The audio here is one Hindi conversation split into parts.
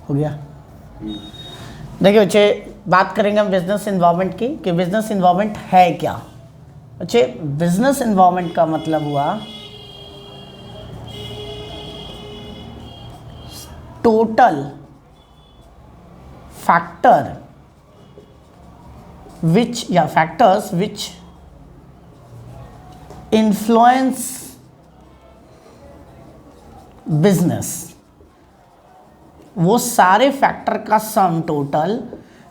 हो गया। देखिए बच्चे, बात करेंगे हम बिजनेस इन्वायरमेंट की कि बिजनेस इन्वायरमेंट है क्या। बच्चे, बिजनेस इन्वायरमेंट का मतलब हुआ टोटल फैक्टर विच या फैक्टर्स विच इन्फ्लुएंस बिजनेस, वो सारे फैक्टर का सम टोटल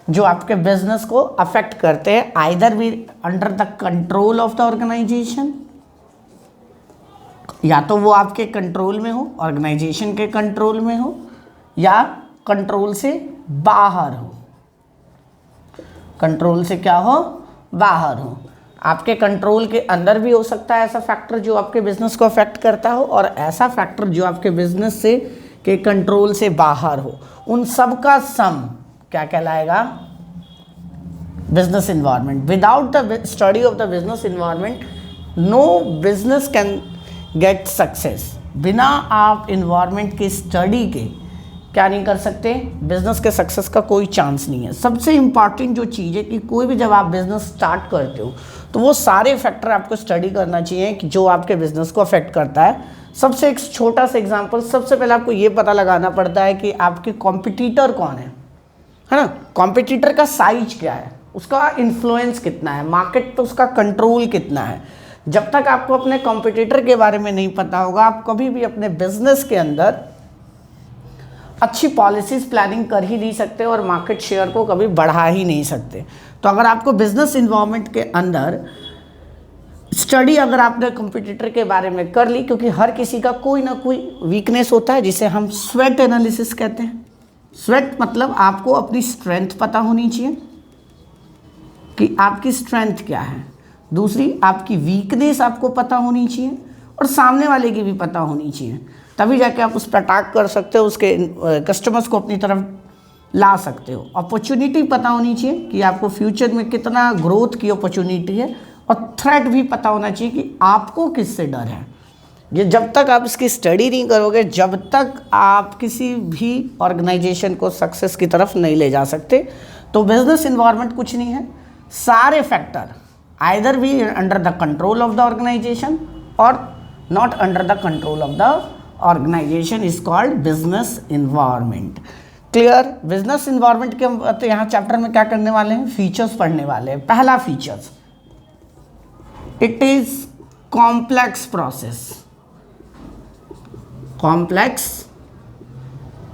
जो आपके बिजनेस को अफेक्ट करते हैं, either be under the control of the organisation, या तो वो आपके कंट्रोल में हो, ऑर्गेनाइजेशन के कंट्रोल में हो, या कंट्रोल से बाहर हो। कंट्रोल से क्या हो, बाहर हो। आपके कंट्रोल के अंदर भी हो सकता है ऐसा फैक्टर जो आपके बिजनेस को अफेक्ट करता हो, और ऐसा फैक्टर जो आपके बिजनेस से के कंट्रोल से बाहर हो। उन सब का सम क्या कहलाएगा, business environment. Without the study of the business environment no business can get success. बिना आप इन्वायरमेंट की स्टडी के क्या नहीं कर सकते, बिजनेस के सक्सेस का कोई चांस नहीं है। सबसे इंपॉर्टेंट जो चीज़ है कि कोई भी जब आप बिजनेस स्टार्ट करते हो तो वो सारे फैक्टर आपको स्टडी करना चाहिए कि जो आपके बिजनेस को अफेक्ट करता है। सबसे एक छोटा सा एग्जांपल, सबसे पहले आपको ये पता लगाना पड़ता है कि आपके कॉम्पिटिटर कौन है ना। कॉम्पिटिटर का साइज क्या है, उसका इन्फ्लुएंस कितना है, मार्केट पे उसका कंट्रोल कितना है। जब तक आपको अपने कॉम्पिटिटर के बारे में नहीं पता होगा, आप कभी भी अपने बिजनेस के अंदर अच्छी पॉलिसीज प्लानिंग कर ही नहीं सकते और मार्केट शेयर को कभी बढ़ा ही नहीं सकते। तो अगर आपको बिजनेस इन्वायरमेंट के अंदर स्टडी अगर आपने कंपटीटर के बारे में कर ली, क्योंकि हर किसी का कोई ना कोई वीकनेस होता है जिसे हम स्वेट एनालिसिस कहते हैं। स्वेट मतलब आपको अपनी स्ट्रेंथ पता होनी चाहिए कि आपकी स्ट्रेंथ क्या है, दूसरी आपकी वीकनेस आपको पता होनी चाहिए, और सामने वाले की भी पता होनी चाहिए। तभी जाके आप उस पर अटैक कर सकते हो, उसके कस्टमर्स को अपनी तरफ ला सकते हो। अपॉर्चुनिटी पता होनी चाहिए कि आपको फ्यूचर में कितना ग्रोथ की अपॉर्चुनिटी है, और थ्रेट भी पता होना चाहिए कि आपको किससे डर है। ये जब तक आप इसकी स्टडी नहीं करोगे, जब तक आप किसी भी ऑर्गेनाइजेशन को सक्सेस की तरफ नहीं ले जा सकते। तो बिजनेस इन्वायरमेंट कुछ नहीं है, सारे factor either be under the control of the organization or not under the control of the organization is called business environment. Clear. Business environment के हम तो यहाँ चैप्टर में क्या करने वाले हैं, फीचर्स पढ़ने वाले हैं। पहला features, it is complex process. Complex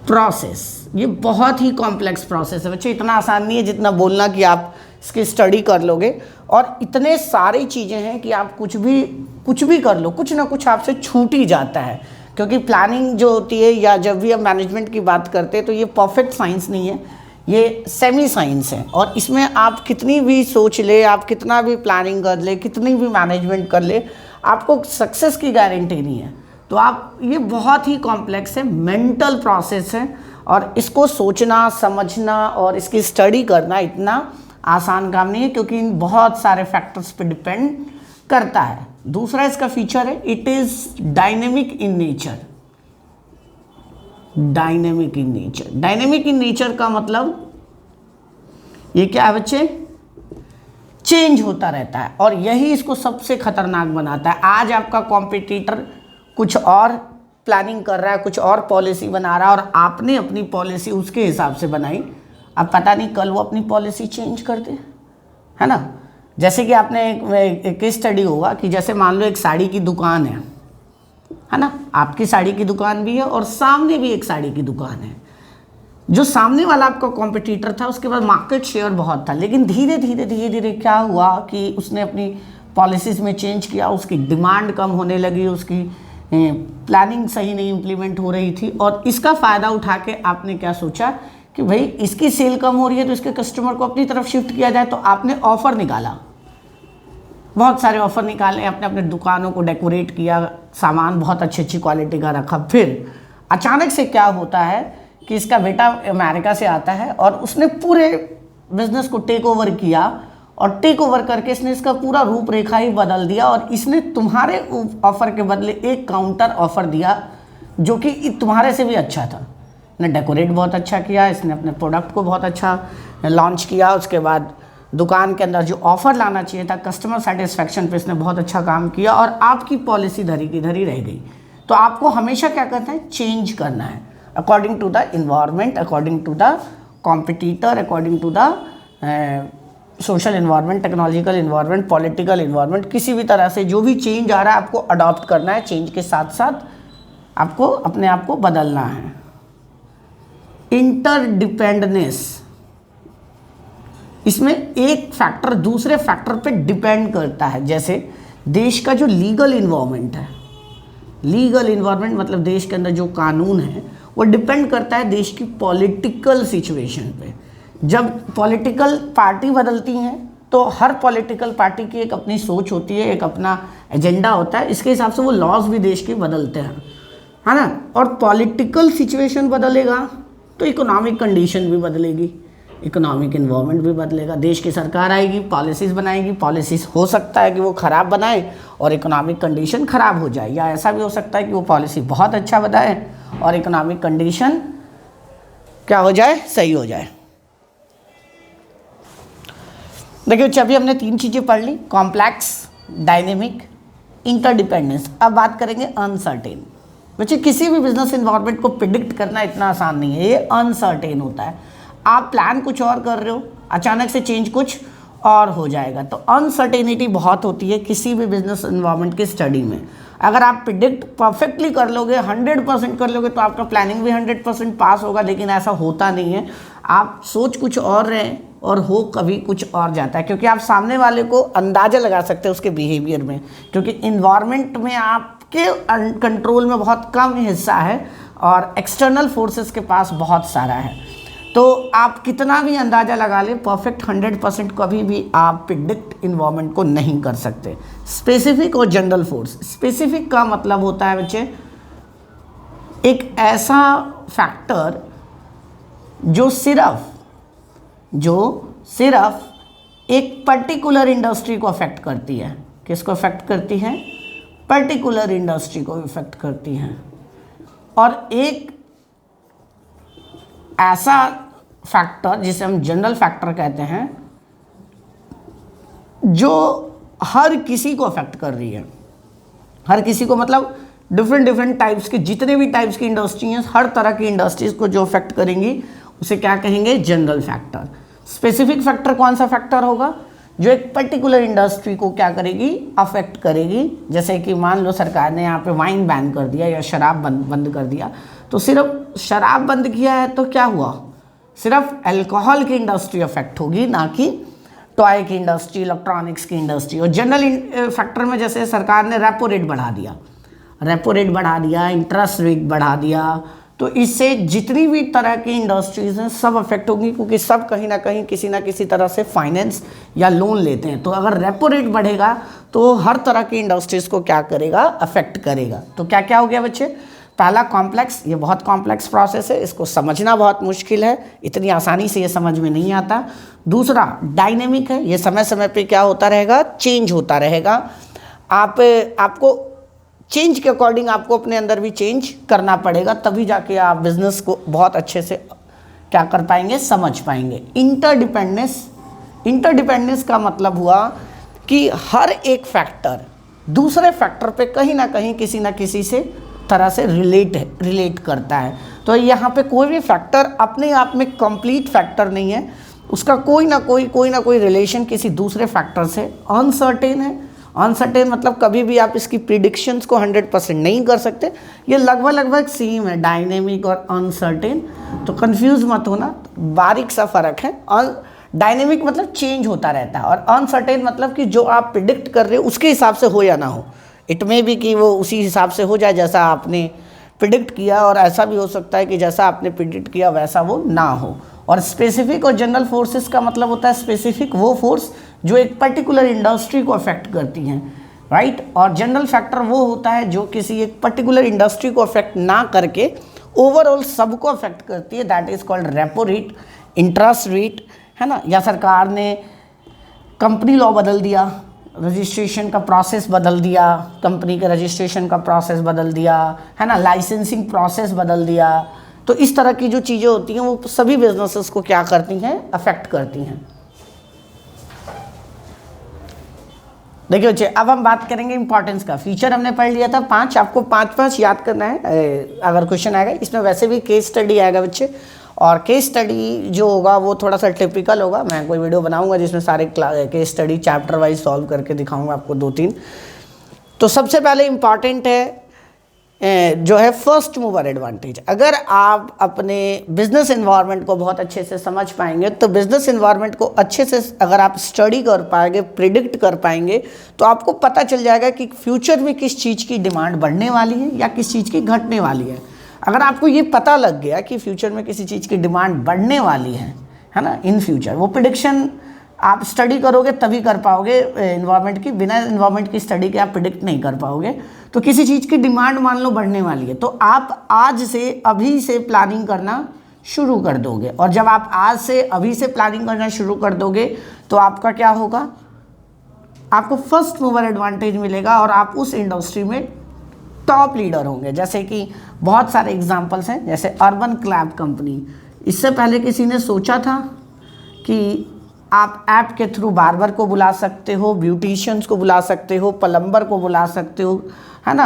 process, ये बहुत ही कॉम्प्लेक्स प्रोसेस है बच्चे। इतना आसान नहीं है जितना बोलना कि आप इसकी स्टडी कर लोगे, और इतने सारी चीज़ें हैं कि आप कुछ भी कर लो, कुछ ना कुछ आपसे छूट ही जाता है। क्योंकि प्लानिंग जो होती है, या जब भी हम मैनेजमेंट की बात करते हैं, तो ये परफेक्ट साइंस नहीं है, ये सेमी साइंस है। और इसमें आप कितनी भी सोच ले, आप कितना भी प्लानिंग कर ले, कितनी भी मैनेजमेंट कर ले, आपको सक्सेस की गारंटी नहीं है। तो आप, ये बहुत ही कॉम्प्लेक्स है, मेंटल प्रोसेस है, और इसको सोचना, समझना और इसकी स्टडी करना इतना आसान काम नहीं है, क्योंकि इन बहुत सारे फैक्टर्स पे डिपेंड करता है। दूसरा इसका फीचर है, it is dynamic in nature. Dynamic in nature, dynamic in nature का मतलब ये क्या है बच्चे, चेंज होता रहता है, और यही इसको सबसे खतरनाक बनाता है। आज आपका कॉम्पिटिटर कुछ और प्लानिंग कर रहा है, कुछ और पॉलिसी बना रहा है, और आपने अपनी पॉलिसी उसके हिसाब से बनाई। अब पता नहीं कल वो अपनी पॉलिसी चेंज कर दे, है ना। जैसे कि आपने एक केस स्टडी होगा कि जैसे मान लो एक साड़ी की दुकान है ना, आपकी साड़ी की दुकान भी है और सामने भी एक साड़ी की दुकान है। जो सामने वाला आपका कॉम्पिटिटर था, उसके बाद मार्केट शेयर बहुत था, लेकिन धीरे धीरे क्या हुआ कि उसने अपनी पॉलिसीज़ में चेंज किया, उसकी डिमांड कम होने लगी, उसकी प्लानिंग सही नहीं इम्प्लीमेंट हो रही थी, और इसका फ़ायदा उठा के आपने क्या सोचा कि भाई इसकी सेल कम हो रही है तो इसके कस्टमर को अपनी तरफ शिफ्ट किया जाए। तो आपने ऑफ़र निकाला, बहुत सारे ऑफ़र निकाले, अपने अपने दुकानों को डेकोरेट किया, सामान बहुत अच्छी क्वालिटी का रखा। फिर अचानक से क्या होता है कि इसका बेटा अमेरिका से आता है और उसने पूरे बिजनेस को टेक ओवर किया, और टेक ओवर करके इसने इसका पूरा रूपरेखा ही बदल दिया, और इसने तुम्हारे ऑफ़र के बदले एक काउंटर ऑफ़र दिया जो कि तुम्हारे से भी अच्छा था, ने डेकोरेट बहुत अच्छा किया, इसने अपने प्रोडक्ट को बहुत अच्छा लॉन्च किया, उसके बाद दुकान के अंदर जो ऑफ़र लाना चाहिए था कस्टमर सेटिस्फेक्शन पे इसने बहुत अच्छा काम किया, और आपकी पॉलिसी धरी की धरी रह गई। तो आपको हमेशा क्या करना है, चेंज करना है according to the environment, according to the competitor, according to the social environment, technological environment, political environment, किसी भी तरह से जो भी चेंज आ रहा है आपको अडॉप्ट करना है, चेंज के साथ साथ आपको अपने आप को बदलना है। इंटरडिपेंडेंस, इसमें एक फैक्टर दूसरे फैक्टर पे डिपेंड करता है। जैसे देश का जो लीगल इन्वायरमेंट है, लीगल इन्वायरमेंट मतलब देश के अंदर जो कानून है वो डिपेंड करता है देश की पॉलिटिकल सिचुएशन पे। जब पॉलिटिकल पार्टी बदलती हैं तो हर पॉलिटिकल पार्टी की एक अपनी सोच होती है, एक अपना एजेंडा होता है, इसके हिसाब से वो लॉज भी देश के बदलते हैं, है ना। और पॉलिटिकल सिचुएशन बदलेगा तो इकोनॉमिक कंडीशन भी बदलेगी, इकोनॉमिक इन्वायरमेंट भी बदलेगा, देश की सरकार आएगी, पॉलिसीज़ बनाएगी, पॉलिसीज़ हो सकता है कि वो ख़राब बनाए और इकोनॉमिक कंडीशन ख़राब हो जाए, या ऐसा भी हो सकता है कि वो पॉलिसी बहुत अच्छा बनाए और इकोनॉमिक कंडीशन क्या हो जाए, सही हो जाए। देखिए अभी हमने 3 चीज़ें पढ़ ली, कॉम्प्लेक्स, डायनेमिक, इंटरडिपेंडेंस। अब बात करेंगे अनसर्टेन। बच्चे किसी भी बिजनेस इन्वायरमेंट को प्रिडिक्ट करना इतना आसान नहीं है, ये अनसर्टेन होता है। आप प्लान कुछ और कर रहे हो, अचानक से चेंज कुछ और हो जाएगा, तो अनसर्टेनिटी बहुत होती है किसी भी बिजनेस इन्वायरमेंट की स्टडी में। अगर आप प्रिडिक्ट परफेक्टली कर लोगे, 100% कर लोगे, तो आपका प्लानिंग भी 100% पास होगा, लेकिन ऐसा होता नहीं है। आप सोच कुछ और रहे हैं और हो कभी कुछ और जाता है, क्योंकि आप सामने वाले को अंदाज़ा लगा सकते हैं उसके बिहेवियर में, क्योंकि इन्वायरमेंट में आपके कंट्रोल में बहुत कम हिस्सा है और एक्सटर्नल फोर्सेस के पास बहुत सारा है। तो आप कितना भी अंदाज़ा लगा लें, परफेक्ट 100% कभी भी आप प्रिडिक्ट इन्वायरमेंट को नहीं कर सकते। स्पेसिफिक और जनरल फोर्स, स्पेसिफिक का मतलब होता है बच्चे एक ऐसा फैक्टर जो सिर्फ एक पर्टिकुलर इंडस्ट्री को अफेक्ट करती है। किसको अफेक्ट करती है? पर्टिकुलर इंडस्ट्री को इफेक्ट करती है। और एक ऐसा फैक्टर जिसे हम जनरल फैक्टर कहते हैं, जो हर किसी को अफेक्ट कर रही है। हर किसी को मतलब डिफरेंट टाइप्स के, जितने भी टाइप्स की इंडस्ट्री हैं, हर तरह की इंडस्ट्रीज को जो अफेक्ट करेंगी उसे क्या कहेंगे? General factor. स्पेसिफिक फैक्टर कौन सा फैक्टर होगा? जो एक पर्टिकुलर इंडस्ट्री को क्या करेगी? अफेक्ट करेगी। जैसे कि मान लो सरकार ने यहाँ पे वाइन बैन कर दिया या शराब बंद कर दिया, तो सिर्फ शराब बंद किया है तो क्या हुआ? सिर्फ अल्कोहल की इंडस्ट्री अफेक्ट होगी, ना कि टॉय की इंडस्ट्री, इलेक्ट्रॉनिक्स की इंडस्ट्री। और जनरल फैक्टर में जैसे सरकार ने रेपो रेट बढ़ा दिया, इंटरेस्ट रेट बढ़ा दिया, तो इससे जितनी भी तरह की इंडस्ट्रीज हैं सब अफेक्ट होंगी, क्योंकि सब कहीं ना कहीं किसी ना किसी तरह से फाइनेंस या लोन लेते हैं। तो अगर रेपो रेट बढ़ेगा तो हर तरह की इंडस्ट्रीज को क्या करेगा? अफेक्ट करेगा। तो क्या क्या हो गया बच्चे? पहला कॉम्प्लेक्स, ये बहुत कॉम्प्लेक्स प्रोसेस है, इसको समझना बहुत मुश्किल है, इतनी आसानी से ये समझ में नहीं आता। दूसरा डायनेमिक है, ये समय समय पे क्या होता रहेगा? चेंज होता रहेगा। आपको चेंज के अकॉर्डिंग आपको अपने अंदर भी चेंज करना पड़ेगा, तभी जाके आप बिजनेस को बहुत अच्छे से क्या कर पाएंगे? समझ पाएंगे। इंटरडिपेंडेंस का मतलब हुआ कि हर एक फैक्टर दूसरे फैक्टर पे कहीं ना कहीं किसी ना किसी से तरह से रिलेट करता है। तो यहाँ पे कोई भी फैक्टर अपने आप में कंप्लीट फैक्टर नहीं है, उसका कोई ना कोई रिलेशन किसी दूसरे फैक्टर से अनसर्टेन है। अनसर्टेन मतलब कभी भी आप इसकी प्रिडिक्शंस को 100% नहीं कर सकते। ये लगभग सेम है, डायनेमिक और अनसर्टेन, तो कंफ्यूज मत होना, बारीक सा फ़र्क है। डायनेमिक मतलब चेंज होता रहता है, और अनसर्टेन मतलब कि जो आप प्रिडिक्ट कर रहे हो उसके हिसाब से हो या ना हो। इट में भी कि वो उसी हिसाब से हो जाए जैसा आपने प्रिडिक्ट किया, और ऐसा भी हो सकता है कि जैसा आपने प्रिडिक्ट किया वैसा वो ना हो। और स्पेसिफिक और जनरल फोर्सेस का मतलब होता है स्पेसिफिक वो फोर्स जो एक पर्टिकुलर इंडस्ट्री को अफेक्ट करती हैं, राइट। और जनरल फैक्टर वो होता है जो किसी एक पर्टिकुलर इंडस्ट्री को अफेक्ट ना करके ओवरऑल सबको अफेक्ट करती है, that is called repo rate, interest rate, है ना। या सरकार ने कंपनी लॉ बदल दिया, रजिस्ट्रेशन का प्रोसेस बदल दिया, कंपनी के रजिस्ट्रेशन का प्रोसेस बदल दिया, है ना, लाइसेंसिंग प्रोसेस बदल दिया। तो इस तरह की जो चीज़ें होती हैं वो सभी बिजनेसेस को क्या करती हैं, अफेक्ट करती हैं। देखिए बच्चे, अब हम बात करेंगे इंपॉर्टेंस का। फीचर हमने पढ़ लिया था 5, आपको 5 याद करना है अगर क्वेश्चन आएगा। इसमें वैसे भी केस स्टडी आएगा बच्चे, और केस स्टडी जो होगा वो थोड़ा सा टिपिकल होगा। मैं कोई वीडियो बनाऊंगा जिसमें सारे case study chapter wise solve करके दिखाऊंगा आपको 2-3। तो सबसे पहले इम्पॉर्टेंट है जो है फर्स्ट मूवर एडवांटेज। अगर आप अपने बिजनेस इन्वायरमेंट को बहुत अच्छे से समझ पाएंगे, तो बिजनेस इन्वायरमेंट को अच्छे से अगर आप स्टडी कर पाएंगे, प्रिडिक्ट कर पाएंगे, तो आपको पता चल जाएगा कि फ्यूचर में किस चीज़ की डिमांड बढ़ने वाली है या किस चीज़ की घटने वाली है। अगर आपको ये पता लग गया कि फ्यूचर में किसी चीज़ की डिमांड बढ़ने वाली है ना, इन फ्यूचर, वो प्रिडिक्शन आप स्टडी करोगे तभी कर पाओगे इन्वायरमेंट की। बिना इन्वायरमेंट की स्टडी के आप प्रिडिक्ट नहीं कर पाओगे। तो किसी चीज़ की डिमांड मान लो बढ़ने वाली है, तो आप आज से अभी से प्लानिंग करना शुरू कर दोगे। और जब आप आज से अभी से प्लानिंग करना शुरू कर दोगे तो आपका क्या होगा, आपको फर्स्ट मूवर एडवांटेज मिलेगा और आप उस इंडस्ट्री में टॉप लीडर होंगे। जैसे कि बहुत सारे एग्जांपल्स हैं, जैसे अर्बन क्लैप कंपनी। इससे पहले किसी ने सोचा था कि आप ऐप के थ्रू बार्बर को बुला सकते हो, ब्यूटिशियंस को बुला सकते हो, प्लम्बर को बुला सकते हो, है ना,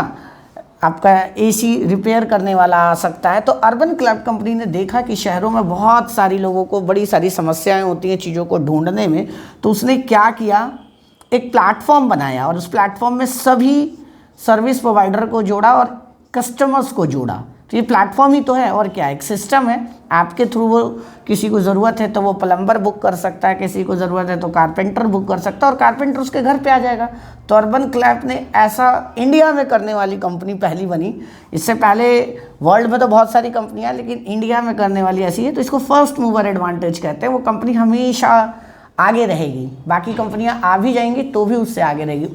आपका एसी रिपेयर करने वाला आ सकता है। तो अर्बन क्लैप कंपनी ने देखा कि शहरों में बहुत सारी लोगों को बड़ी सारी समस्याएं होती हैं चीज़ों को ढूंढने में। तो उसने क्या किया, एक प्लेटफॉर्म बनाया और उस प्लेटफॉर्म में सभी सर्विस प्रोवाइडर को जोड़ा और कस्टमर्स को जोड़ा। तो ये प्लेटफॉर्म ही तो है, और क्या, एक सिस्टम है। ऐप के थ्रू वो किसी को ज़रूरत है तो वो प्लम्बर बुक कर सकता है, किसी को ज़रूरत है तो कारपेंटर बुक कर सकता है, और कारपेंटर उसके घर पे आ जाएगा। तो अर्बन क्लैप ने ऐसा इंडिया में करने वाली कंपनी पहली बनी। इससे पहले वर्ल्ड में तो बहुत सारी कंपनियाँ, लेकिन इंडिया में करने वाली ऐसी है। तो इसको फर्स्ट मूवर एडवांटेज कहते हैं। वो कंपनी हमेशा आगे रहेगी, बाकी कंपनियाँ आ भी जाएंगी तो भी उससे आगे रहेगी।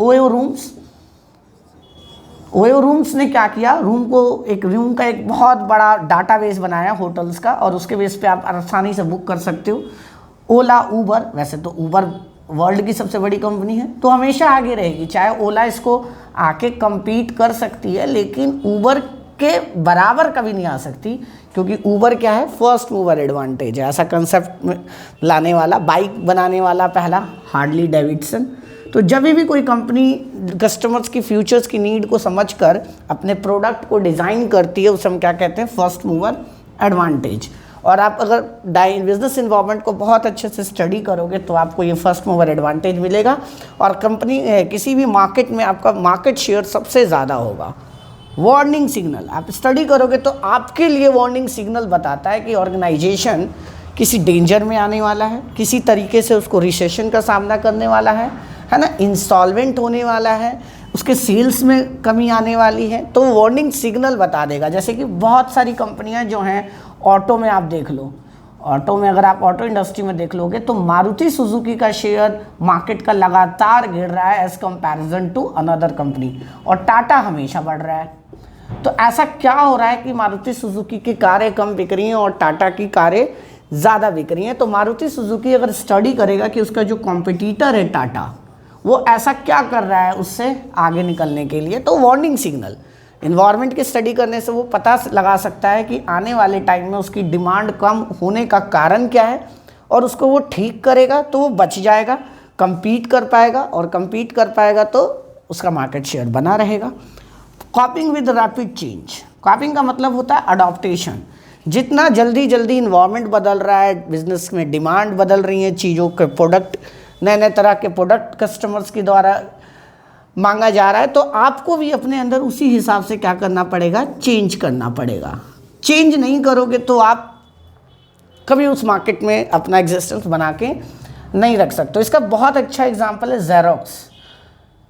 ओयो रूम्स ने क्या किया, रूम का एक बहुत बड़ा डाटाबेस बनाया होटल्स का, और उसके बेस पे आप आसानी से बुक कर सकते हो। ओला, ऊबर, वैसे तो ऊबर वर्ल्ड की सबसे बड़ी कंपनी है, तो हमेशा आगे रहेगी। चाहे ओला इसको आके compete कर सकती है, लेकिन ऊबर के बराबर कभी नहीं आ सकती, क्योंकि ऊबर क्या है, फर्स्ट मूवर एडवांटेज है। ऐसा कंसेप्ट लाने वाला, बाइक बनाने वाला पहला हार्ली डेविडसन। तो जब भी कोई कंपनी कस्टमर्स की फ्यूचर्स की नीड को समझकर अपने प्रोडक्ट को डिज़ाइन करती है, उसे हम क्या कहते हैं, फर्स्ट मूवर एडवांटेज। और आप अगर बिजनेस इन्वायरमेंट को बहुत अच्छे से स्टडी करोगे तो आपको ये फर्स्ट मूवर एडवांटेज मिलेगा, और कंपनी किसी भी मार्केट में आपका मार्केट शेयर सबसे ज़्यादा होगा। वार्निंग सिग्नल, आप स्टडी करोगे तो आपके लिए वार्निंग सिग्नल बताता है कि ऑर्गेनाइजेशन किसी डेंजर में आने वाला है, किसी तरीके से उसको रिसेशन का सामना करने वाला है ना, इंसॉल्वेंट होने वाला है, उसके सेल्स में कमी आने वाली है। तो वार्निंग सिग्नल बता देगा। जैसे कि बहुत सारी कंपनियां जो हैं, ऑटो में आप देख लो, ऑटो में अगर आप ऑटो इंडस्ट्री में देख लोगे तो मारुति सुजुकी का शेयर मार्केट का लगातार गिर रहा है as comparison to another company, और टाटा हमेशा बढ़ रहा है। तो ऐसा क्या हो रहा है कि मारुति सुजुकी की कारें कम बिक रही हैं और टाटा की कारें ज़्यादा बिक रही हैं? तो मारुति सुजुकी अगर स्टडी करेगा कि उसका जो कॉम्पिटिटर है टाटा, वो ऐसा क्या कर रहा है उससे आगे निकलने के लिए, तो वार्निंग सिग्नल, इन्वायरमेंट की स्टडी करने से वो पता लगा सकता है कि आने वाले टाइम में उसकी डिमांड कम होने का कारण क्या है, और उसको वो ठीक करेगा तो वो बच जाएगा, compete कर पाएगा, और compete कर पाएगा तो उसका मार्केट शेयर बना रहेगा। कॉपिंग विद रैपिड चेंज, कॉपिंग का मतलब होता है अडॉप्टेशन। जितना जल्दी जल्दी इन्वायरमेंट बदल रहा है, बिजनेस में डिमांड बदल रही है, चीज़ों के प्रोडक्ट, नए नए तरह के प्रोडक्ट कस्टमर्स के द्वारा मांगा जा रहा है, तो आपको भी अपने अंदर उसी हिसाब से क्या करना पड़ेगा, चेंज करना पड़ेगा। चेंज नहीं करोगे तो आप कभी उस मार्केट में अपना एग्जिस्टेंस बना के नहीं रख सकते। इसका बहुत अच्छा एग्जांपल है ज़ेरॉक्स।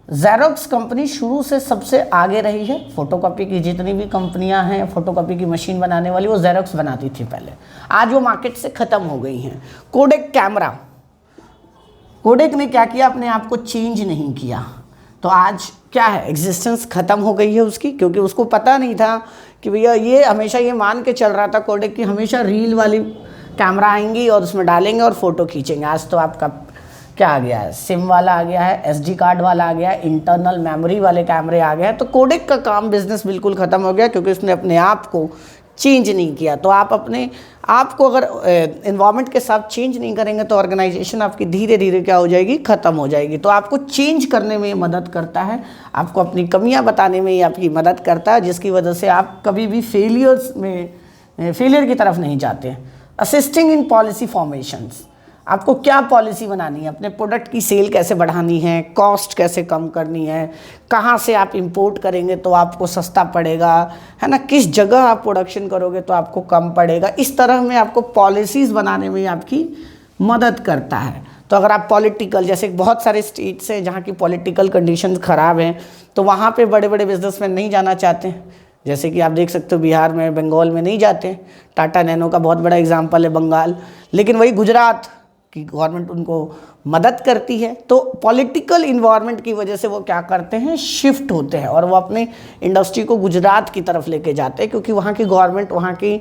ज़ेरॉक्स कंपनी शुरू से सबसे आगे रही है। फोटोकॉपी की जितनी भी कंपनियां हैं, फोटोकॉपी की मशीन बनाने वाली, वो ज़ेरॉक्स बनाती थी पहले, आज वो मार्केट से ख़त्म हो गई हैं। कोडेक कैमरा, कोडेक ने क्या किया, अपने आप को चेंज नहीं किया, तो आज क्या है, एग्जिस्टेंस ख़त्म हो गई है उसकी, क्योंकि उसको पता नहीं था कि भैया, ये हमेशा ये मान के चल रहा था कोडेक की हमेशा रील वाली कैमरा आएंगी और उसमें डालेंगे और फ़ोटो खींचेंगे। आज तो आपका क्या आ गया है, सिम वाला आ गया है, एसडी कार्ड वाला आ गया है, इंटरनल मेमोरी वाले कैमरे आ गए हैं। तो कोडेक का काम बिजनेस बिल्कुल ख़त्म हो गया, क्योंकि उसने अपने आप को चेंज नहीं किया। तो आप अपने आप को अगर एनवायरनमेंट के साथ चेंज नहीं करेंगे तो ऑर्गेनाइजेशन आपकी धीरे धीरे क्या हो जाएगी, ख़त्म हो जाएगी। तो आपको चेंज करने में ये मदद करता है, आपको अपनी कमियां बताने में ये आपकी मदद करता है, जिसकी वजह से आप कभी भी फेलियर की तरफ नहीं जाते। असिस्टिंग इन पॉलिसी फॉर्मेशंस, आपको क्या पॉलिसी बनानी है, अपने प्रोडक्ट की सेल कैसे बढ़ानी है, कॉस्ट कैसे कम करनी है, कहाँ से आप इंपोर्ट करेंगे तो आपको सस्ता पड़ेगा, है ना, किस जगह आप प्रोडक्शन करोगे तो आपको कम पड़ेगा। इस तरह में आपको पॉलिसीज़ बनाने में आपकी मदद करता है। तो अगर आप पॉलिटिकल, जैसे बहुत सारे स्टेट्स हैं जहाँ की पॉलिटिकल कंडीशंस ख़राब हैं, तो वहाँ पे बड़े बड़े बिजनेसमैन नहीं जाना चाहते हैं। जैसे कि आप देख सकते हो बिहार में, बंगाल में नहीं जाते। टाटा नैनो का बहुत बड़ा एग्जाम्पल है बंगाल। लेकिन वही गुजरात कि गवर्नमेंट उनको मदद करती है। तो पॉलिटिकल इन्वायरमेंट की वजह से वो क्या करते हैं, शिफ्ट होते हैं और वो अपने इंडस्ट्री को गुजरात की तरफ लेके जाते हैं, क्योंकि वहाँ की गवर्नमेंट वहाँ की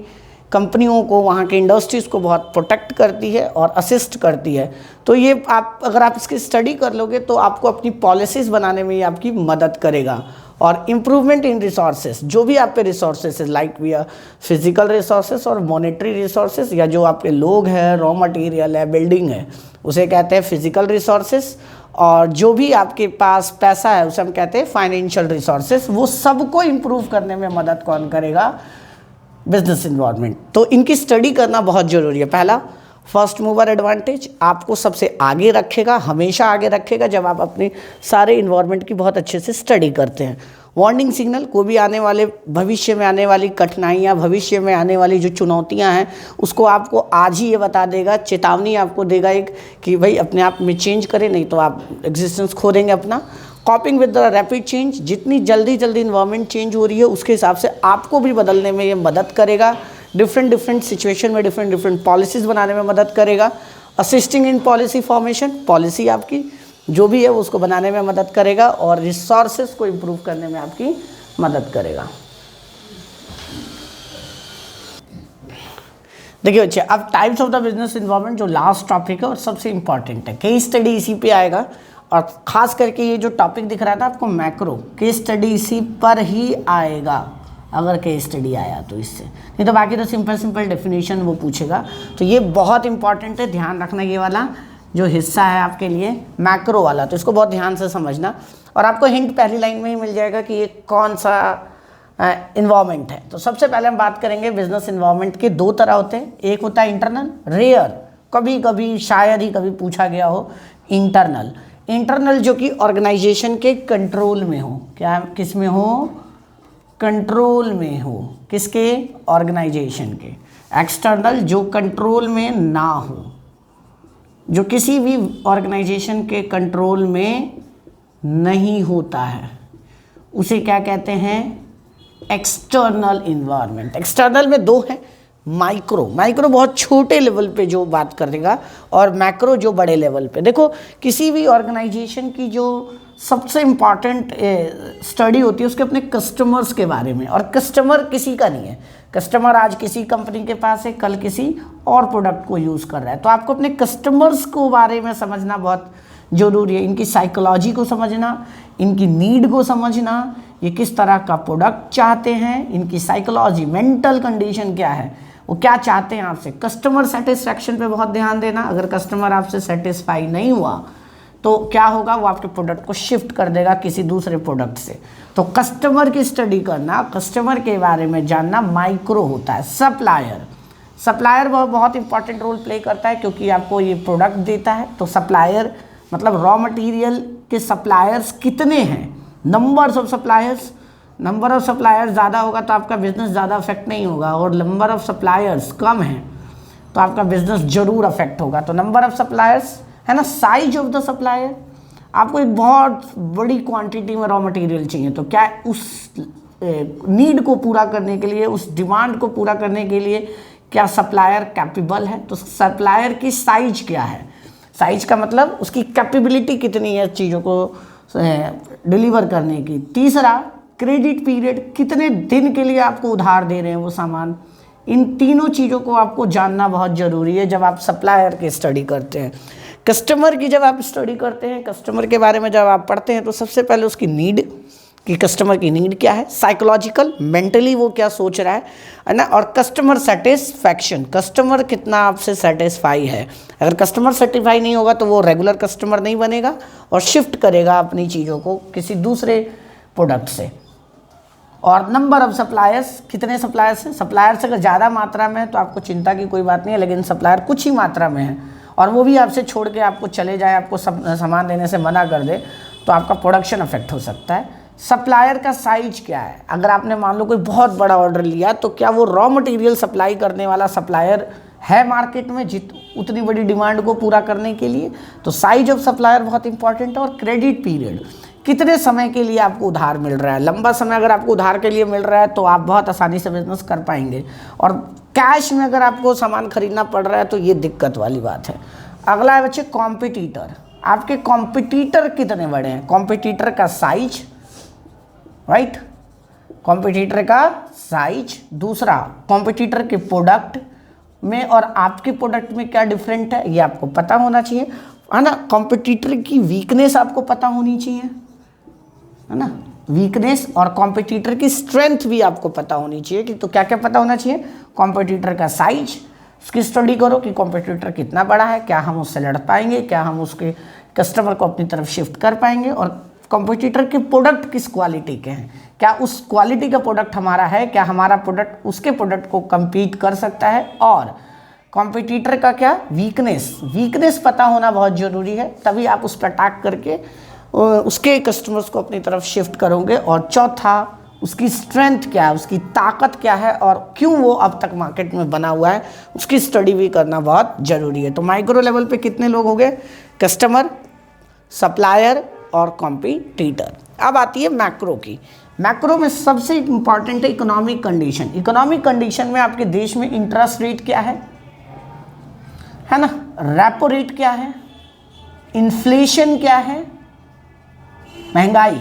कंपनियों को, वहाँ के इंडस्ट्रीज़ को बहुत प्रोटेक्ट करती है और असिस्ट करती है। तो ये आप अगर आप इसकी स्टडी कर लोगे तो आपको अपनी पॉलिसीज़ बनाने में ये आपकी मदद करेगा। और इम्प्रूवमेंट इन रिसोर्सेज, जो भी आप पे resources like we are physical resources और मॉनेटरी रिसोर्सेज, या जो आपके लोग हैं, रॉ मटेरियल है, बिल्डिंग है, उसे कहते हैं फिजिकल रिसोर्सेज। और जो भी आपके पास पैसा है उसे हम कहते हैं फाइनेंशियल रिसोर्सेज। वो सबको इम्प्रूव करने में मदद कौन करेगा, बिजनेस इन्वायरमेंट। तो इनकी स्टडी करना बहुत ज़रूरी है। पहला, फर्स्ट मूवर एडवांटेज आपको सबसे आगे रखेगा, हमेशा आगे रखेगा जब आप अपने सारे इन्वायरमेंट की बहुत अच्छे से स्टडी करते हैं। वार्निंग सिग्नल, कोई भी आने वाले भविष्य में आने वाली कठिनाइयाँ, भविष्य में आने वाली जो चुनौतियाँ हैं उसको आपको आज ही ये बता देगा, चेतावनी आपको देगा एक कि भाई अपने आप में चेंज करें, नहीं तो आप एग्जिस्टेंस खो देंगे अपना। कॉपिंग विद द रैपिड चेंज, जितनी जल्दी इन्वायरमेंट चेंज हो रही है उसके हिसाब से आपको भी बदलने में ये मदद करेगा। डिफरेंट सिचुएशन में डिफरेंट पॉलिसीज़ बनाने में मदद करेगा। Assisting in policy formation, policy आपकी जो भी है उसको बनाने में मदद करेगा और रिसोर्सेज को इम्प्रूव करने में आपकी मदद करेगा। देखिए बच्चे, अब types of the business environment जो लास्ट टॉपिक है और सबसे इंपॉर्टेंट है, केस स्टडी इसी पे आएगा। और ख़ास करके ये जो टॉपिक दिख रहा था आपको मैक्रो, केस स्टडी इसी पर ही आएगा, अगर केस स्टडी आया तो इससे, नहीं तो बाकी तो सिंपल डेफिनेशन वो पूछेगा। तो ये बहुत इंपॉर्टेंट है, ध्यान रखना ये वाला जो हिस्सा है आपके लिए मैक्रो वाला, तो इसको बहुत ध्यान से समझना। और आपको हिंट पहली लाइन में ही मिल जाएगा कि ये कौन सा इन्वायरमेंट है। तो सबसे पहले हम बात करेंगे बिजनेस इन्वायरमेंट के दो तरह होते हैं। एक होता है इंटरनल, रेयर कभी कभी शायद ही कभी पूछा गया हो। इंटरनल जो कि ऑर्गेनाइजेशन के कंट्रोल में हो, क्या किस में हो, कंट्रोल में हो, किसके, ऑर्गेनाइजेशन के। एक्सटर्नल जो कंट्रोल में ना हो, जो किसी भी ऑर्गेनाइजेशन के कंट्रोल में नहीं होता है, उसे क्या कहते हैं, एक्सटर्नल इन्वायरमेंट। एक्सटर्नल में दो है, माइक्रो बहुत छोटे लेवल पे जो बात करेगा और मैक्रो जो बड़े लेवल पे। देखो किसी भी ऑर्गेनाइजेशन की जो सबसे इम्पॉर्टेंट स्टडी होती है उसके अपने कस्टमर्स के बारे में, और कस्टमर किसी का नहीं है। कस्टमर आज किसी कंपनी के पास है, कल किसी और प्रोडक्ट को यूज़ कर रहा है। तो आपको अपने कस्टमर्स को बारे में समझना बहुत ज़रूरी है, इनकी साइकोलॉजी को समझना, इनकी नीड को समझना, ये किस तरह का प्रोडक्ट चाहते हैं, इनकी साइकोलॉजी, मेंटल कंडीशन क्या है, वो क्या चाहते हैं आपसे। कस्टमर सेटिस्फैक्शन पे बहुत ध्यान देना। अगर कस्टमर आपसे सेटिस्फाई नहीं हुआ तो क्या होगा, वो आपके प्रोडक्ट को शिफ्ट कर देगा किसी दूसरे प्रोडक्ट से। तो कस्टमर की स्टडी करना, कस्टमर के बारे में जानना माइक्रो होता है। सप्लायर बहुत इंपॉर्टेंट रोल प्ले करता है क्योंकि आपको ये प्रोडक्ट देता है। तो सप्लायर मतलब रॉ मटेरियल के सप्लायर्स कितने हैं, numbers of suppliers. Number of suppliers ज़्यादा होगा तो आपका बिजनेस ज़्यादा अफेक्ट नहीं होगा, और नंबर ऑफ सप्लायर्स कम है तो आपका बिजनेस जरूर अफेक्ट होगा। तो नंबर ऑफ सप्लायर्स है ना, साइज ऑफ द सप्लायर, आपको एक बहुत बड़ी क्वांटिटी में रॉ मटेरियल चाहिए, तो क्या उस नीड को पूरा करने के लिए, उस डिमांड को पूरा करने के लिए क्या सप्लायर कैपेबल है। तो सप्लायर की साइज क्या है, साइज का मतलब उसकी कैपेबिलिटी कितनी है चीज़ों को डिलीवर करने की। तीसरा, क्रेडिट पीरियड, कितने दिन के लिए आपको उधार दे रहे हैं वो सामान। इन तीनों चीज़ों को आपको जानना बहुत ज़रूरी है जब आप सप्लायर की स्टडी करते हैं। कस्टमर की जब आप स्टडी करते हैं, कस्टमर के बारे में जब आप पढ़ते हैं, तो सबसे पहले उसकी नीड, कि कस्टमर की नीड क्या है, साइकोलॉजिकल, मेंटली वो क्या सोच रहा है ना, और कस्टमर सेटिस्फैक्शन, कस्टमर कितना आपसे सेटिस्फाई है। अगर कस्टमर सेटिस्फाई नहीं होगा तो वो रेगुलर कस्टमर नहीं बनेगा और शिफ्ट करेगा अपनी चीज़ों को किसी दूसरे प्रोडक्ट से। और नंबर ऑफ सप्लायर्स, कितने सप्लायर्स हैं, सप्लायर्स अगर ज़्यादा मात्रा में है तो आपको चिंता की कोई बात नहीं है, लेकिन सप्लायर कुछ ही मात्रा में है और वो भी आपसे छोड़ के आपको चले जाए, आपको सामान देने से मना कर दे, तो आपका प्रोडक्शन अफेक्ट हो सकता है। सप्लायर का साइज क्या है, अगर आपने मान लो कोई बहुत बड़ा ऑर्डर लिया तो क्या वो रॉ मटेरियल सप्लाई करने वाला सप्लायर है मार्केट में उतनी बड़ी डिमांड को पूरा करने के लिए। तो साइज ऑफ सप्लायर बहुत इंपॉर्टेंट है। और क्रेडिट पीरियड, कितने समय के लिए आपको उधार मिल रहा है। लंबा समय अगर आपको उधार के लिए मिल रहा है तो आप बहुत आसानी से बिजनेस कर पाएंगे, और कैश में अगर आपको सामान खरीदना पड़ रहा है तो ये दिक्कत वाली बात है। अगला है बच्चे कॉम्पिटिटर, आपके कॉम्पिटिटर कितने बड़े हैं, कॉम्पिटिटर का साइज, राइट, कॉम्पिटिटर का साइज। दूसरा, कॉम्पिटिटर के प्रोडक्ट में और आपके प्रोडक्ट में क्या डिफरेंट है, ये आपको पता होना चाहिए, है ना। कॉम्पिटिटर की वीकनेस आपको पता होनी चाहिए, है ना, वीकनेस, और कॉम्पिटिटर की स्ट्रेंथ भी आपको पता होनी चाहिए। कि तो क्या क्या पता होना चाहिए, कॉम्पिटिटर का साइज, उसकी स्टडी करो कि कॉम्पिटिटर कितना बड़ा है, क्या हम उससे लड़ पाएंगे, क्या हम उसके कस्टमर को अपनी तरफ शिफ्ट कर पाएंगे, और कॉम्पिटिटर के प्रोडक्ट किस क्वालिटी के हैं, क्या उस क्वालिटी का प्रोडक्ट हमारा है, क्या हमारा प्रोडक्ट उसके प्रोडक्ट को compete कर सकता है। और कॉम्पिटिटर का क्या, वीकनेस पता होना बहुत ज़रूरी है, तभी आप उस पर अटैक करके उसके कस्टमर्स को अपनी तरफ शिफ्ट करोगे। और चौथा, उसकी स्ट्रेंथ क्या है, उसकी ताकत क्या है, और क्यों वो अब तक मार्केट में बना हुआ है, उसकी स्टडी भी करना बहुत ज़रूरी है। तो माइक्रो लेवल पे कितने लोग हो गए, कस्टमर, सप्लायर और कॉम्पिटिटर। अब आती है मैक्रो की। मैक्रो में सबसे इंपॉर्टेंट है इकोनॉमिक कंडीशन। इकोनॉमिक कंडीशन में आपके देश में इंटरेस्ट रेट क्या है ना, रेपो रेट क्या है, इन्फ्लेशन क्या है, महंगाई,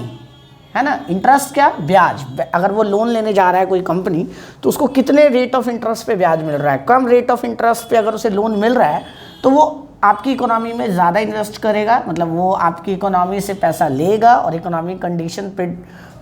है ना, इंटरेस्ट क्या, ब्याज, अगर वो लोन लेने जा रहा है कोई कंपनी तो उसको कितने रेट ऑफ इंटरेस्ट पे ब्याज मिल रहा है। कम रेट ऑफ इंटरेस्ट पे अगर उसे लोन मिल रहा है तो वो आपकी इकोनॉमी में ज़्यादा इन्वेस्ट करेगा, मतलब वो आपकी इकोनॉमी से पैसा लेगा। और इकोनॉमिक कंडीशन पे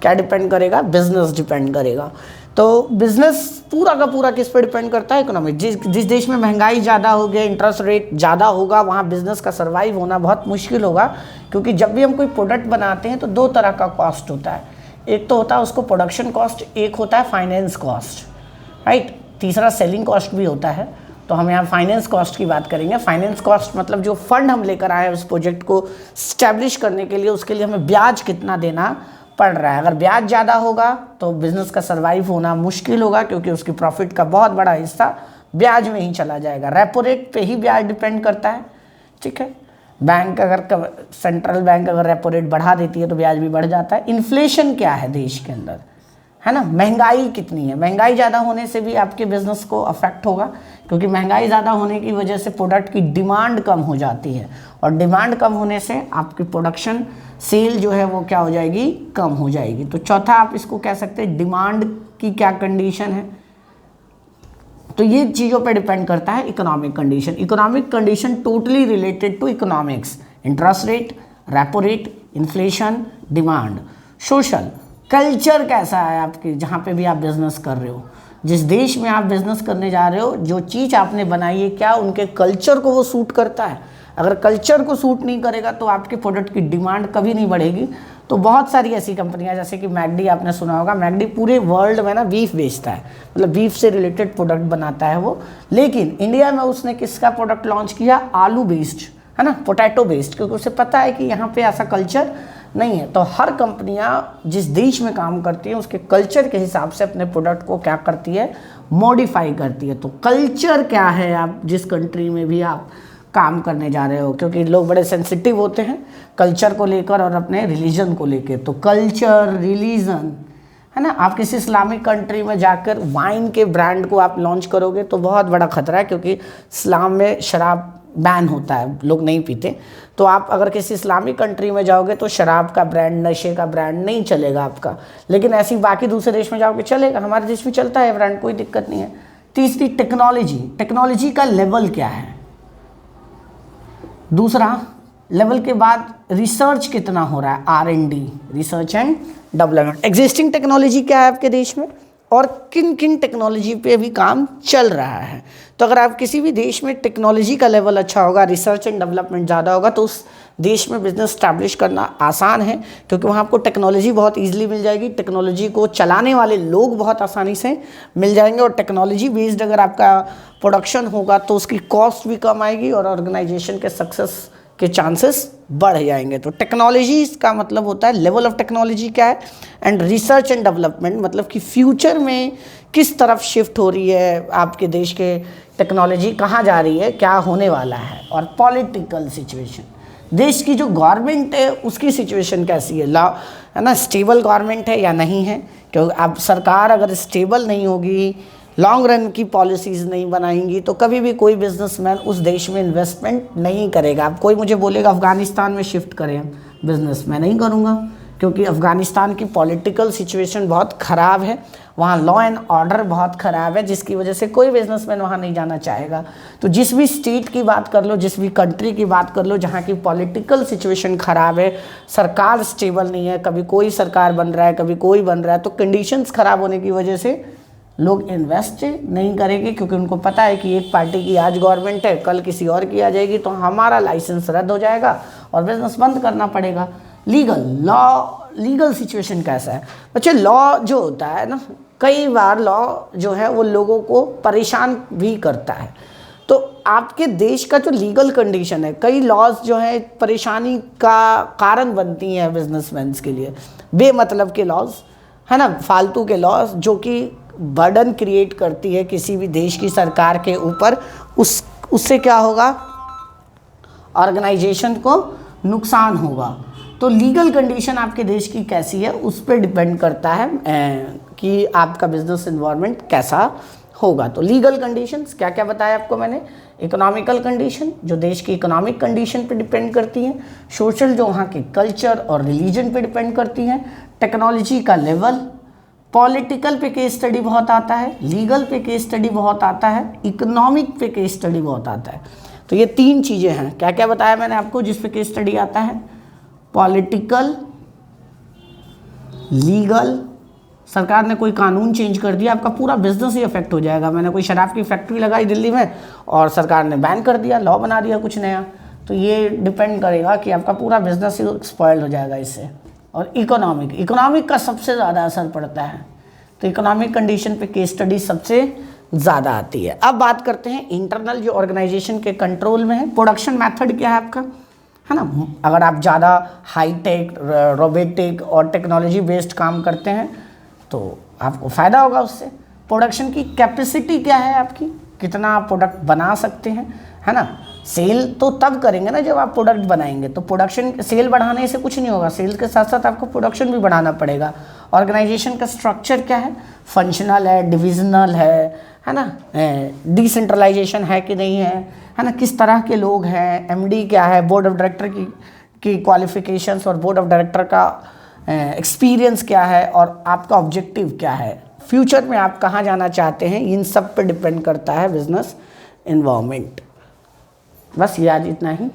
क्या डिपेंड करेगा, बिजनेस डिपेंड करेगा। तो बिजनेस पूरा का पूरा किस पे डिपेंड करता है, इकोनॉमी। जिस देश में महंगाई ज़्यादा हो गया, इंटरेस्ट रेट ज़्यादा होगा, वहाँ बिजनेस का सर्वाइव होना बहुत मुश्किल होगा। क्योंकि जब भी हम कोई प्रोडक्ट बनाते हैं तो दो तरह का कॉस्ट होता है, एक तो होता है उसको प्रोडक्शन कॉस्ट, एक होता है फाइनेंस कॉस्ट, राइट, तीसरा सेलिंग कॉस्ट भी होता है। तो हम यहाँ फाइनेंस कॉस्ट की बात करेंगे। फाइनेंस कॉस्ट मतलब जो फंड हम लेकर आए उस प्रोजेक्ट को स्टैब्लिश करने के लिए, उसके लिए हमें ब्याज कितना देना पड़ रहा है। अगर ब्याज ज़्यादा होगा तो बिज़नेस का सर्वाइव होना मुश्किल होगा, क्योंकि उसकी प्रॉफिट का बहुत बड़ा हिस्सा ब्याज में ही चला जाएगा। रेपो रेट पे ही ब्याज डिपेंड करता है, ठीक है। बैंक अगर सेंट्रल बैंक अगर रेपो रेट बढ़ा देती है तो ब्याज भी बढ़ जाता है। इन्फ्लेशन क्या है देश के अंदर, है ना, महंगाई कितनी है। महंगाई ज़्यादा होने से भी आपके बिज़नेस को अफेक्ट होगा, क्योंकि महंगाई ज़्यादा होने की वजह से प्रोडक्ट की डिमांड कम हो जाती है, और डिमांड कम होने से आपकी प्रोडक्शन सेल जो है वो क्या हो जाएगी, कम हो जाएगी। तो चौथा आप इसको कह सकते हैं डिमांड की क्या कंडीशन है। तो ये चीज़ों पे डिपेंड करता है economic condition. Economic condition totally related to economics, interest rate, repo rate, inflation, demand. Social culture कैसा है आपके जहाँ पे भी आप बिज़नेस कर रहे हो, जिस देश में आप बिज़नेस करने जा रहे हो, जो चीज़ आपने बनाई है क्या उनके कल्चर को वो सूट करता है। अगर कल्चर को सूट नहीं करेगा तो आपके प्रोडक्ट की डिमांड कभी नहीं बढ़ेगी। तो बहुत सारी ऐसी कंपनियां, जैसे कि मैकडी आपने सुना होगा, मैकडी पूरे वर्ल्ड में ना बीफ बेचता है, मतलब बीफ से रिलेटेड प्रोडक्ट बनाता है वो। लेकिन इंडिया में उसने किसका प्रोडक्ट लॉन्च किया, आलू बेस्ड, है ना, पोटैटो बेस्ड, क्योंकि उसे पता है कि यहाँ पे ऐसा कल्चर नहीं है। तो हर कंपनियां जिस देश में काम करती हैं उसके कल्चर के हिसाब से अपने प्रोडक्ट को क्या करती है, मॉडिफाई करती है। तो कल्चर क्या है आप जिस कंट्री में भी आप काम करने जा रहे हो, क्योंकि लोग बड़े सेंसिटिव होते हैं कल्चर को लेकर और अपने रिलीजन को लेकर। तो कल्चर, रिलीजन, है ना। आप किसी इस्लामिक कंट्री में जाकर वाइन के ब्रांड को आप लॉन्च करोगे तो बहुत बड़ा खतरा है, क्योंकि इस्लाम में शराब बैन होता है, लोग नहीं पीते। तो आप अगर किसी इस्लामिक कंट्री में जाओगे तो शराब का ब्रांड, नशे का ब्रांड नहीं चलेगा आपका। लेकिन ऐसी बाकी दूसरे देश में जाओगे चलेगा, हमारे देश में चलता है ब्रांड, कोई दिक्कत नहीं है। तीसरी टेक्नोलॉजी, टेक्नोलॉजी का लेवल क्या है, दूसरा लेवल के बाद रिसर्च कितना हो रहा है, R&D, research and development. Existing technology क्या है आपके देश में और किन किन टेक्नोलॉजी पे अभी काम चल रहा है। तो अगर आप किसी भी देश में टेक्नोलॉजी का लेवल अच्छा होगा, रिसर्च एंड डेवलपमेंट ज़्यादा होगा, तो उस देश में बिजनेस स्टैब्लिश करना आसान है, क्योंकि वहाँ आपको टेक्नोलॉजी बहुत ईजिली मिल जाएगी, टेक्नोलॉजी को चलाने वाले लोग बहुत आसानी से मिल जाएंगे, और टेक्नोलॉजी बेस्ड अगर आपका प्रोडक्शन होगा तो उसकी कॉस्ट भी कम आएगी और ऑर्गेनाइजेशन के सक्सेस के चांसेस बढ़ जाएंगे। तो टेक्नोलॉजी का मतलब होता है लेवल ऑफ टेक्नोलॉजी क्या है, एंड रिसर्च एंड डेवलपमेंट मतलब कि फ्यूचर में किस तरफ शिफ्ट हो रही है आपके देश के टेक्नोलॉजी, कहाँ जा रही है, क्या होने वाला है। और पॉलिटिकल सिचुएशन, देश की जो गवर्नमेंट है उसकी सिचुएशन कैसी है, लॉ है ना, स्टेबल गवर्नमेंट है या नहीं है, क्योंकि अब सरकार अगर स्टेबल नहीं होगी, लॉन्ग रन की पॉलिसीज़ नहीं बनाएंगी, तो कभी भी कोई बिजनेसमैन उस देश में इन्वेस्टमेंट नहीं करेगा। अब कोई मुझे बोलेगा अफ़गानिस्तान में शिफ्ट करें बिजनेस, मैं नहीं करूँगा, क्योंकि अफ़गानिस्तान की पॉलिटिकल सिचुएशन बहुत ख़राब है, वहाँ लॉ एंड ऑर्डर बहुत ख़राब है, जिसकी वजह से कोई बिजनेसमैन वहाँ नहीं जाना चाहेगा। तो जिस भी स्टेट की बात कर लो, जिस भी कंट्री की बात कर लो जहाँ की पॉलिटिकल सिचुएशन ख़राब है, सरकार स्टेबल नहीं है, कभी कोई सरकार बन रहा है, कभी कोई बन रहा है, तो कंडीशंस ख़राब होने की वजह से लोग इन्वेस्ट नहीं करेंगे, क्योंकि उनको पता है कि एक पार्टी की आज गवर्नमेंट है, कल किसी और की आ जाएगी, तो हमारा लाइसेंस रद्द हो जाएगा और बिजनेस बंद करना पड़ेगा। लीगल सिचुएशन कैसा है बच्चे, लॉ जो होता है ना, कई बार लॉ जो है वो लोगों को परेशान भी करता है। तो आपके देश का जो लीगल कंडीशन है, कई लॉज जो है परेशानी का कारण बनती हैं बिजनेसमैन के लिए, बेमतलब के लॉज है ना, फालतू के लॉज जो कि बर्डन क्रिएट करती है किसी भी देश की सरकार के ऊपर, उससे क्या होगा, ऑर्गेनाइजेशन को नुकसान होगा। तो लीगल कंडीशन आपके देश की कैसी है उस पर डिपेंड करता है कि आपका बिजनेस इन्वायरमेंट कैसा होगा। तो लीगल कंडीशंस क्या क्या बताया आपको मैंने, इकोनॉमिकल कंडीशन जो देश की इकोनॉमिक कंडीशन पे डिपेंड करती हैं, सोशल जो वहाँ के कल्चर और रिलीजन पे डिपेंड करती हैं, टेक्नोलॉजी का लेवल, पॉलिटिकल पे केस स्टडी बहुत आता है, लीगल पे केस स्टडी बहुत आता है, इकोनॉमिक पे केस स्टडी बहुत आता है। तो ये तीन चीज़ें हैं, क्या क्या बताया मैंने आपको जिस पे केस स्टडी आता है, पॉलिटिकल, लीगल, सरकार ने कोई कानून चेंज कर दिया, आपका पूरा बिजनेस ही अफेक्ट हो जाएगा। मैंने कोई शराब की फैक्ट्री लगाई दिल्ली में और सरकार ने बैन कर दिया, लॉ बना दिया कुछ नया, तो ये डिपेंड करेगा कि आपका पूरा बिजनेस ही स्पॉइल हो जाएगा इससे। और इकोनॉमिक का सबसे ज़्यादा असर पड़ता है, तो इकोनॉमिक कंडीशन पे केस स्टडी सबसे ज़्यादा आती है। अब बात करते हैं इंटरनल जो ऑर्गेनाइजेशन के कंट्रोल में है, प्रोडक्शन मेथड क्या है आपका, है ना। अगर आप ज़्यादा हाईटेक, रोबोटिक और टेक्नोलॉजी बेस्ड काम करते हैं तो आपको फ़ायदा होगा उससे। प्रोडक्शन की कैपेसिटी क्या है आपकी, कितना आप प्रोडक्ट बना सकते हैं, है ना। सेल तो तब करेंगे ना जब आप प्रोडक्ट बनाएंगे, तो प्रोडक्शन सेल बढ़ाने से कुछ नहीं होगा, सेल के साथ साथ आपको प्रोडक्शन भी बढ़ाना पड़ेगा। ऑर्गेनाइजेशन का स्ट्रक्चर क्या है, फंक्शनल है, डिविजनल है ना, डिसेंट्रलाइजेशन है कि नहीं है ना, किस तरह के लोग हैं, एमडी क्या है, बोर्ड ऑफ डायरेक्टर की क्वालिफिकेशंस और बोर्ड ऑफ डायरेक्टर का एक्सपीरियंस क्या है, और आपका ऑब्जेक्टिव क्या है, फ्यूचर में आप कहाँ जाना चाहते हैं, इन सब पर डिपेंड करता है बिजनेस इन्वायरमेंट। बस ये आज इतना ही।